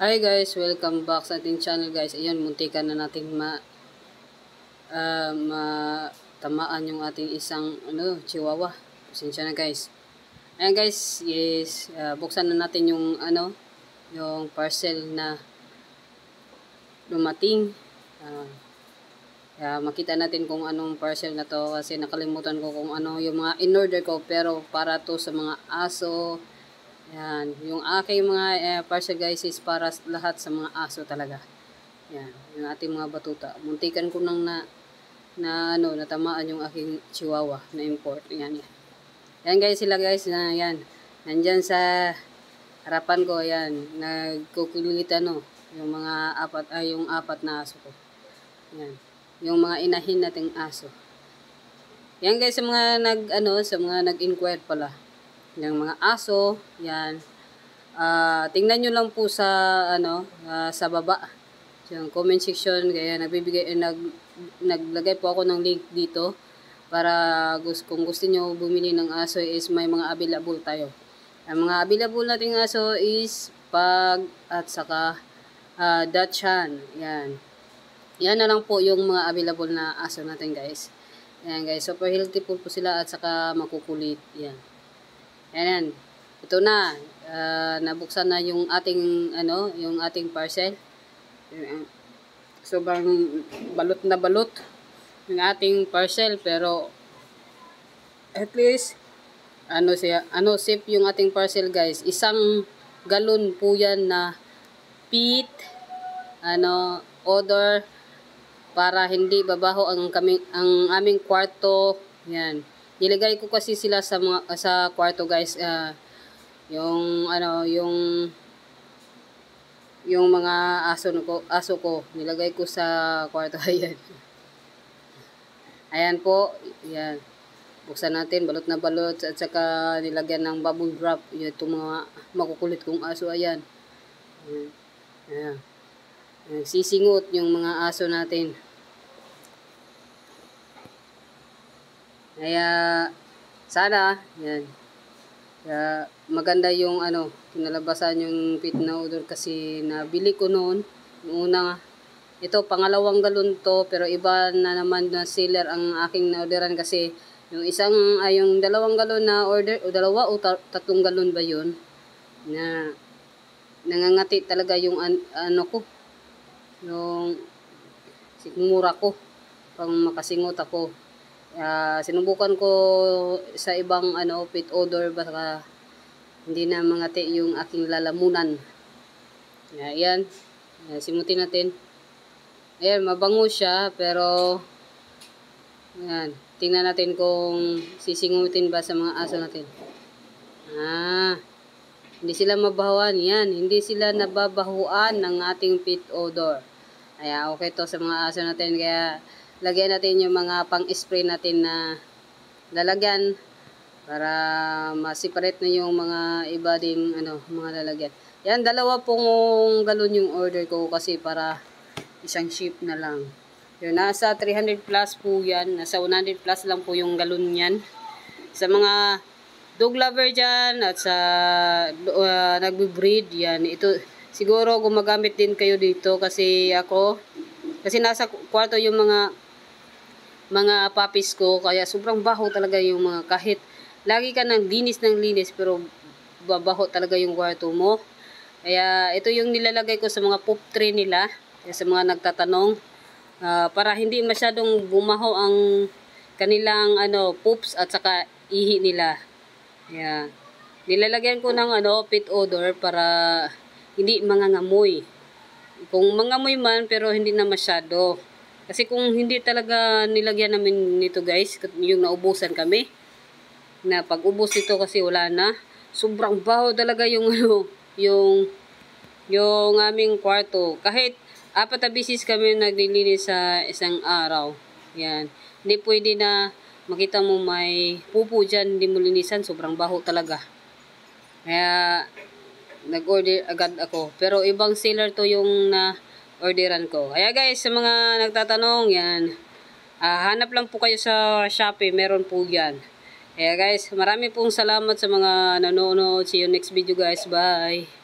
Hi guys, welcome back sa ating channel guys. Ayun, muntikan na nating matamaan yung ating isang chihuahua. Pasensya na guys. Ayan guys, yes, buksan na natin yung yung parcel na dumating. Makita natin kung anong parcel na to kasi nakalimutan ko kung ano yung mga in-order ko, pero para to sa mga aso. Yan, yung aking mga parcel guys is para lahat sa mga aso talaga. Yan, yung ating mga batuta. Muntikan ko nang natamaan yung aking chihuahua na import. Yan, yan. Yan guys, sila guys na yan. Nandyan sa harapan ko, yan. Nagkukulit yung mga yung apat na aso ko. Yan. Yung mga inahin nating aso. Yan guys, sa mga sa mga nag-inquire pala. Yung mga aso, yan. Tingnan nyo lang po sa sa baba. Yung comment section, kaya naglagay po ako ng link dito para kung gusto nyo bumili ng aso is may mga available tayo. Ang mga available nating aso is pug at saka Dachshund. Yan. Yan na lang po yung mga available na aso natin guys. Yan guys, super healthy po sila at saka makukulit. Yan. Ayan, ito na, nabuksan na yung ating, yung ating parcel. Sobrang balot na balot yung ating parcel, pero at least, safe yung ating parcel guys. Isang galon po yan na peat, odor, para hindi babaho ang aming kwarto. Yan. Nilagay ko kasi sila sa kwarto guys, yung mga aso ko nilagay ko sa kwarto. Ayan. Ayan po, yan. Buksan natin, balot na balot at saka nilagyan ng bubble wrap itong mga makukulit kong aso. Ayan. Ayan. Sisingot yung mga aso natin. Kaya sana yan. Kaya maganda yung kinalabasan yung pit na odor kasi nabili ko noon. Yung una, ito pangalawang galon to, pero iba na naman na seller ang aking na-orderan kasi yung yung dalawang galon na order, o dalawa o tatlong galon ba yun, na nangangati talaga yung yung sikmura ko pang makasingot ako. Sinubukan ko sa ibang pit odor, baka hindi na mangati yung aking lalamunan. Ayan, simutin natin. Ayan, mabango siya, pero ayan, tingnan natin kung sisingutin ba sa mga aso natin. Hindi sila mabahuan. Yan, hindi sila nababahuan ng ating pit odor. Ayan, okay to sa mga aso natin. Kaya lagyan natin yung mga pang-spray natin na lalagyan para ma-separate na yung mga iba ding mga lalagyan. Yan, dalawa pong galon yung order ko kasi para isang ship na lang. Yun, nasa 300 plus po yan. Nasa 100 plus lang po yung galon yan. Sa mga dog lover dyan at sa nagbe-breed yan, ito siguro gumagamit din kayo dito kasi nasa kwarto yung mga puppies ko, kaya sobrang baho talaga yung kahit lagi ka ng linis pero babaho talaga yung kwarto mo. Kaya ito yung nilalagay ko sa mga poop tray nila, sa mga nagtatanong, para hindi masyadong bumaho ang kanilang poops at saka ihi nila. Kaya nilalagyan ko ng pit odor para hindi mangangamoy. Kung mangamoy man, pero hindi na masyado. Kasi kung hindi talaga nilagyan namin nito guys, yung naubusan kami, na pag-ubos nito kasi wala na, sobrang baho talaga yung yung aming kwarto. Kahit 4 na bisis kami naglilinis sa isang araw. Yan. Hindi pwede na makita mo may pupo dyan, hindi mo linisan, sobrang baho talaga. Kaya nag-order agad ako. Pero ibang seller to yung orderan ko. Kaya guys, sa mga nagtatanong, yan, hanap lang po kayo sa Shopee, meron po yan. Kaya guys, marami pong salamat sa mga nanonood. See you next video guys, bye.